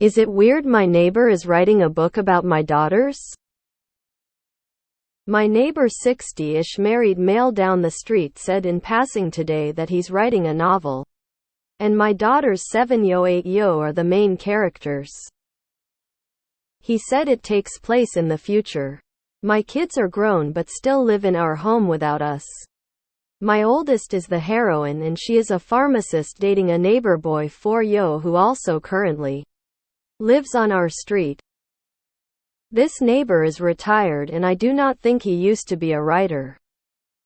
Is it weird my neighbor is writing a book about my daughters? My neighbor 60-ish married male down the street said in passing today that he's writing a novel. And my daughters 7 yo 8 yo are the main characters. He said it takes place in the future. My kids are grown but still live in our home without us. My oldest is the heroine and she is a pharmacist dating a neighbor boy 4 yo who also currently lives on our street. This neighbor is retired and I do not think he used to be a writer.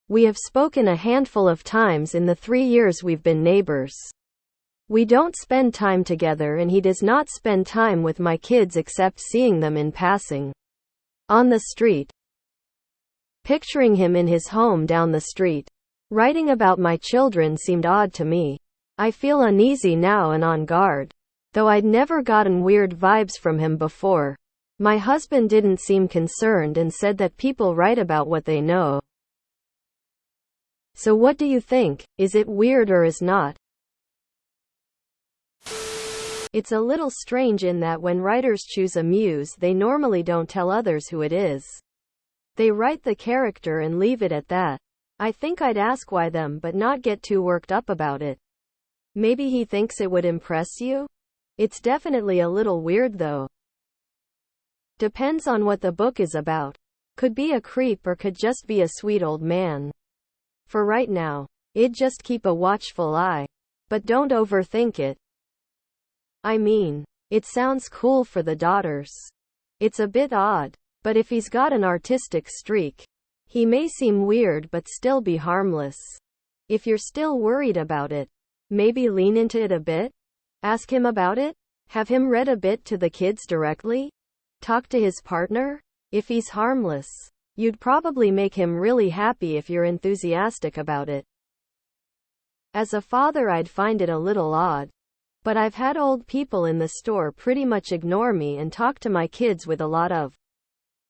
We have spoken a handful of times in the 3 years we've been neighbors. We don't spend time together and he does not spend time with my kids except seeing them in passing on the street. Picturing him in his home down the street, writing about my children seemed odd to me. I feel uneasy now and on guard. Though I'd never gotten weird vibes from him before. My husband didn't seem concerned and said that people write about what they know. So what do you think? Is it weird or is not? It's a little strange in that when writers choose a muse they normally don't tell others who it is. They write the character and leave it at that. I think I'd ask why them but not get too worked up about it. Maybe he thinks it would impress you? It's definitely a little weird though. Depends on what the book is about. Could be a creep or could just be a sweet old man. For right now, I'd just keep a watchful eye. But don't overthink it. I mean, it sounds cool for the daughters. It's a bit odd. But if he's got an artistic streak, he may seem weird but still be harmless. If you're still worried about it, maybe lean into it a bit. Ask him about it? Have him read a bit to the kids directly? Talk to his partner? If he's harmless, you'd probably make him really happy if you're enthusiastic about it. As a father, I'd find it a little odd. But I've had old people in the store pretty much ignore me and talk to my kids with a lot of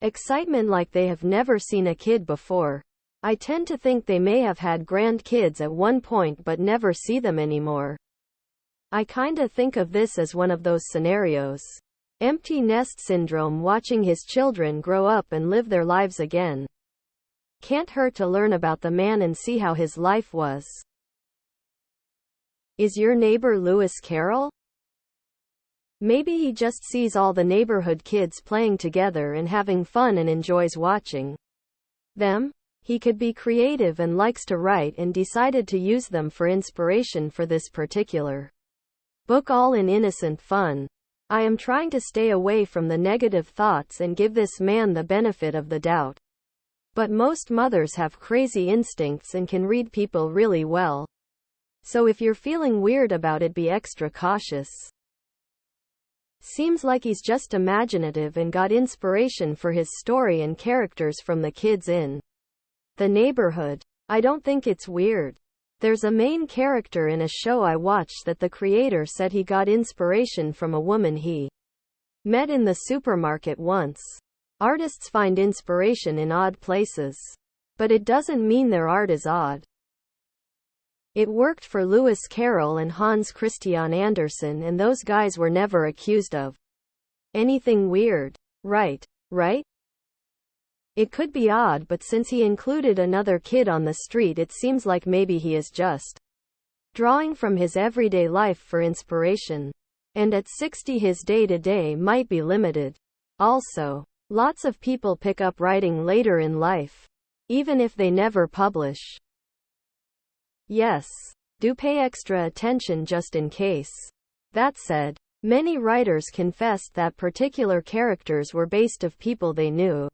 excitement like they have never seen a kid before. I tend to think they may have had grandkids at one point but never see them anymore. I kinda think of this as one of those scenarios. Empty nest syndrome, watching his children grow up and live their lives again. Can't hurt to learn about the man and see how his life was. Is your neighbor Lewis Carroll? Maybe he just sees all the neighborhood kids playing together and having fun and enjoys watching them. He could be creative and likes to write and decided to use them for inspiration for this particular book, all in innocent fun. I am trying to stay away from the negative thoughts and give this man the benefit of the doubt. But most mothers have crazy instincts and can read people really well. So if you're feeling weird about it, be extra cautious. Seems like he's just imaginative and got inspiration for his story and characters from the kids in the neighborhood. I don't think it's weird. There's a main character in a show I watched that the creator said he got inspiration from a woman he met in the supermarket once. Artists find inspiration in odd places. But it doesn't mean their art is odd. It worked for Lewis Carroll and Hans Christian Andersen, and those guys were never accused of anything weird. Right? It could be odd, but since he included another kid on the street, it seems like maybe he is just drawing from his everyday life for inspiration. And at 60, his day-to-day might be limited. Also, lots of people pick up writing later in life, even if they never publish. Yes, do pay extra attention just in case. That said, many writers confessed that particular characters were based of people they knew.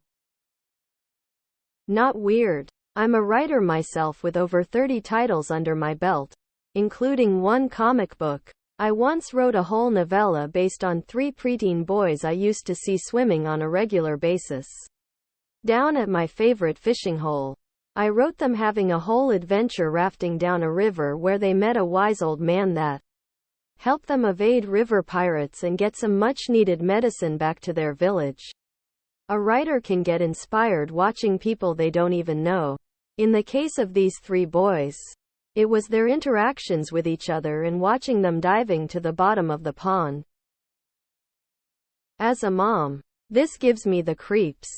Not weird. I'm a writer myself with over 30 titles under my belt, including one comic book. I once wrote a whole novella based on 3 preteen boys I used to see swimming on a regular basis down at my favorite fishing hole. I wrote them having a whole adventure rafting down a river where they met a wise old man that helped them evade river pirates and get some much-needed medicine back to their village. A writer can get inspired watching people they don't even know. In the case of these 3 boys, it was their interactions with each other and watching them diving to the bottom of the pond. As a mom, this gives me the creeps.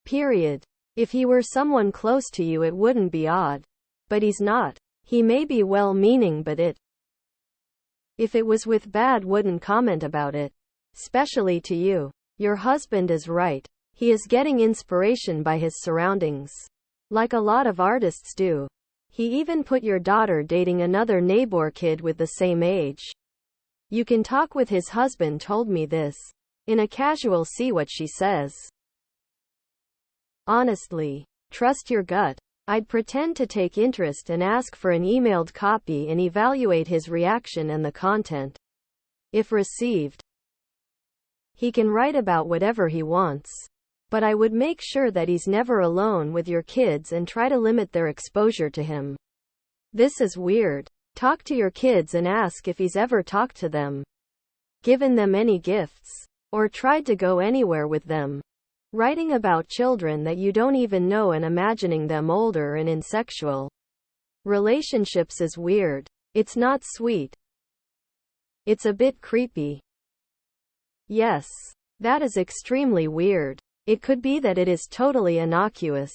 Period. If he were someone close to you, it wouldn't be odd. But he's not. He may be well-meaning, but if it was with bad, wouldn't comment about it. Especially to you. Your husband is right. He is getting inspiration by his surroundings. Like a lot of artists do. He even put your daughter dating another neighbor kid with the same age. You can talk with his husband, told me this. In a casual see what she says. Honestly. Trust your gut. I'd pretend to take interest and ask for an emailed copy and evaluate his reaction and the content. If received, he can write about whatever he wants. But I would make sure that he's never alone with your kids and try to limit their exposure to him. This is weird. Talk to your kids and ask if he's ever talked to them, given them any gifts, or tried to go anywhere with them. Writing about children that you don't even know and imagining them older and in sexual relationships is weird. It's not sweet. It's a bit creepy. Yes. That is extremely weird. It could be that it is totally innocuous.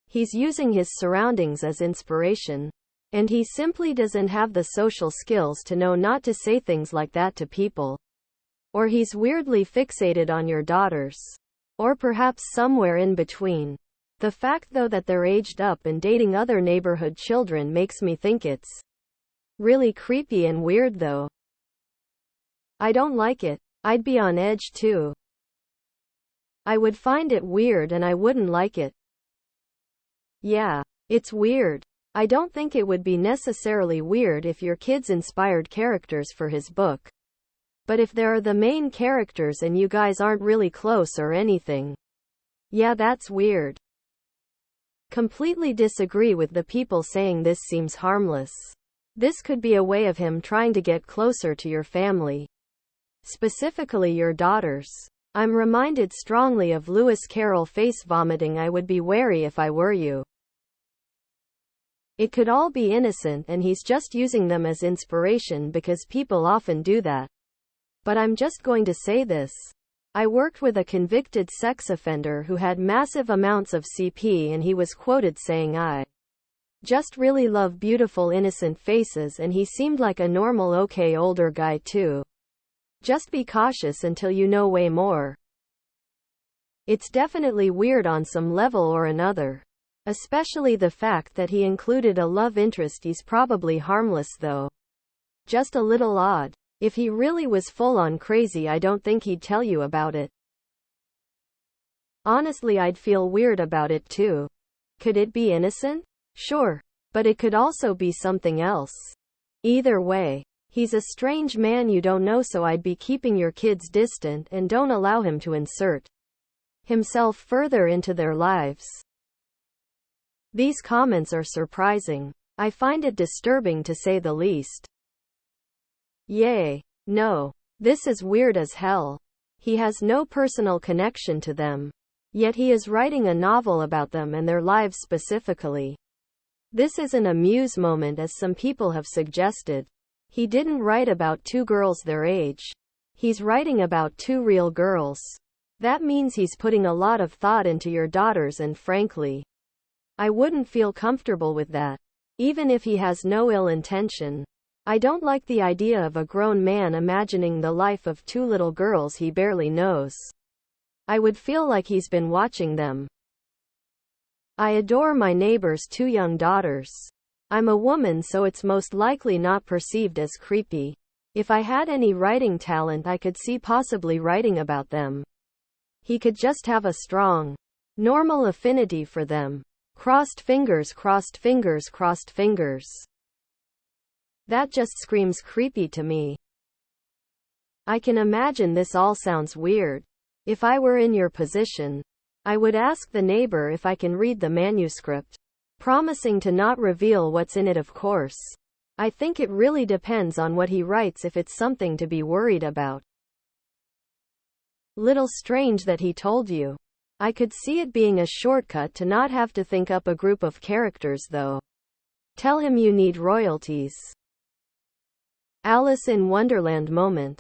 He's using his surroundings as inspiration. And he simply doesn't have the social skills to know not to say things like that to people. Or he's weirdly fixated on your daughters. Or perhaps somewhere in between. The fact though that they're aged up and dating other neighborhood children makes me think it's really creepy and weird though. I don't like it. I'd be on edge too. I would find it weird and I wouldn't like it. Yeah, it's weird. I don't think it would be necessarily weird if your kids inspired characters for his book. But if there are the main characters and you guys aren't really close or anything, yeah, that's weird. Completely disagree with the people saying this seems harmless. This could be a way of him trying to get closer to your family. Specifically your daughters. I'm reminded strongly of Lewis Carroll face vomiting. I would be wary if I were you. It could all be innocent and he's just using them as inspiration because people often do that. But I'm just going to say this. I worked with a convicted sex offender who had massive amounts of CP and he was quoted saying, "I just really love beautiful innocent faces," and he seemed like a normal okay older guy too. Just be cautious until you know way more. It's definitely weird on some level or another. Especially the fact that he included a love interest. He's probably harmless though. Just a little odd. If he really was full-on crazy, I don't think he'd tell you about it. Honestly, I'd feel weird about it too. Could it be innocent? Sure. But it could also be something else. Either way, he's a strange man you don't know, so I'd be keeping your kids distant and don't allow him to insert himself further into their lives. These comments are surprising. I find it disturbing to say the least. Yay. No. This is weird as hell. He has no personal connection to them. Yet he is writing a novel about them and their lives specifically. This isn't a muse moment as some people have suggested. He didn't write about two girls their age. He's writing about two real girls. That means he's putting a lot of thought into your daughters, and frankly, I wouldn't feel comfortable with that. Even if he has no ill intention. I don't like the idea of a grown man imagining the life of two little girls he barely knows. I would feel like he's been watching them. I adore my neighbor's two young daughters. I'm a woman, so it's most likely not perceived as creepy. If I had any writing talent, I could see possibly writing about them. He could just have a strong, normal affinity for them. Crossed fingers, crossed fingers, crossed fingers. That just screams creepy to me. I can imagine this all sounds weird. If I were in your position, I would ask the neighbor if I can read the manuscript, promising to not reveal what's in it, of course. I think it really depends on what he writes if it's something to be worried about. Little strange that he told you. I could see it being a shortcut to not have to think up a group of characters though. Tell him you need royalties. Alice in Wonderland moment.